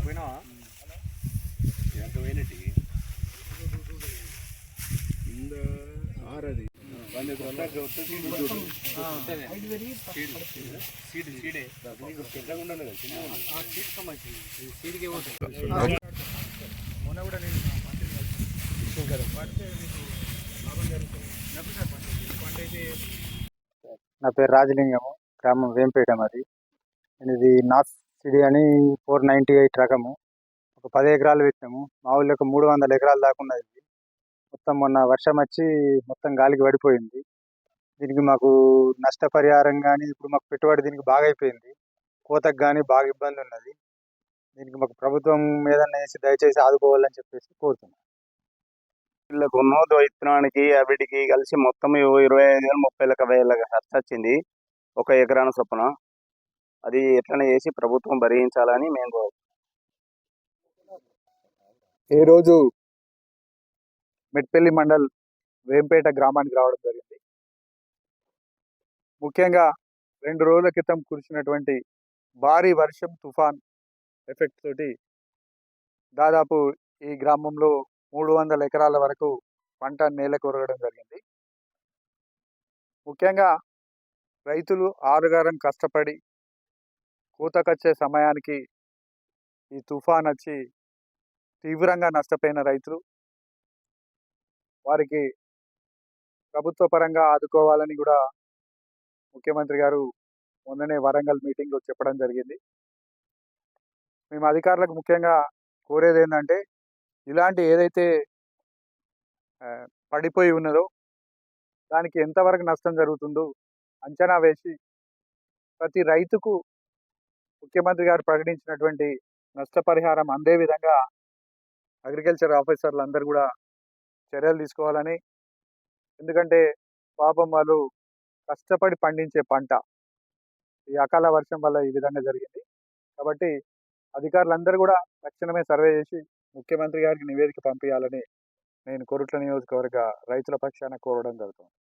పోయినావా ఎంత పోయినట్టు కింద ఆరది మొన్న కూడా నేను నా పేరు రాజలింగము, గ్రామం వేంపేట. మాది ఇది నాస్ సిడి అని 498 రకము. ఒక 10 ఎకరాలు పెట్టినాము. మా ఊళ్ళో ఒక 300 ఎకరాలు దాకా ఉన్నది. మొత్తం మొన్న వర్షం వచ్చి మొత్తం గాలికి పడిపోయింది. దీనికి మాకు నష్టపరిహారం కానీ, ఇప్పుడు మాకు పెట్టుబడి దీనికి బాగా అయిపోయింది. కోతకు కానీ బాగా ఇబ్బంది ఉన్నది. దీనికి మాకు ప్రభుత్వం ఏదన్నా వేసి దయచేసి ఆదుకోవాలని చెప్పేసి కోరుతున్నాం. వీళ్ళకు ఉన్నోదో విత్తనానికి అవిటికి కలిసి మొత్తం 25,000 30,000 ఖర్చు వచ్చింది ఒక ఎకరాన చొప్పున. అది ఎట్లనే చేసి ప్రభుత్వం భరించాలని మేము ఈరోజు మెట్పల్లి మండల్ వేంపేట గ్రామానికి రావడం జరిగింది. ముఖ్యంగా 2 రోజుల క్రితం కురిసినటువంటి భారీ వర్షం, తుఫాన్ ఎఫెక్ట్ తోటి దాదాపు ఈ గ్రామంలో 300 ఎకరాల వరకు పంట నేల కొరగడం జరిగింది. ముఖ్యంగా రైతులు ఆరుగారం కష్టపడి కోతకొచ్చే సమయానికి ఈ తుఫాన్ వచ్చి తీవ్రంగా నష్టపోయిన రైతులు, వారికి ప్రభుత్వ పరంగా ఆదుకోవాలని కూడా ముఖ్యమంత్రి గారు మొన్ననే వరంగల్ మీటింగ్లో చెప్పడం జరిగింది. మేము అధికారులకు ముఖ్యంగా కోరేది ఏంటంటే, ఇలాంటి ఏదైతే పడిపోయి ఉన్నదో దానికి ఎంతవరకు నష్టం జరుగుతుందో అంచనా వేసి ప్రతి రైతుకు ముఖ్యమంత్రి గారు ప్రకటించినటువంటి నష్టపరిహారం అందే విధంగా అగ్రికల్చర్ ఆఫీసర్లు అందరూ కూడా చర్యలు తీసుకోవాలని. ఎందుకంటే పాపం వాళ్ళు కష్టపడి పండించే పంట ఈ అకాల వర్షం వల్ల ఈ విధంగా జరిగింది. కాబట్టి అధికారులందరూ కూడా తక్షణమే సర్వే చేసి ముఖ్యమంత్రి గారికి నివేదిక పంపించాలని నేను కొరుట్ల నియోజకవర్గ రైతుల పక్షాన కోరడం జరుగుతుంది.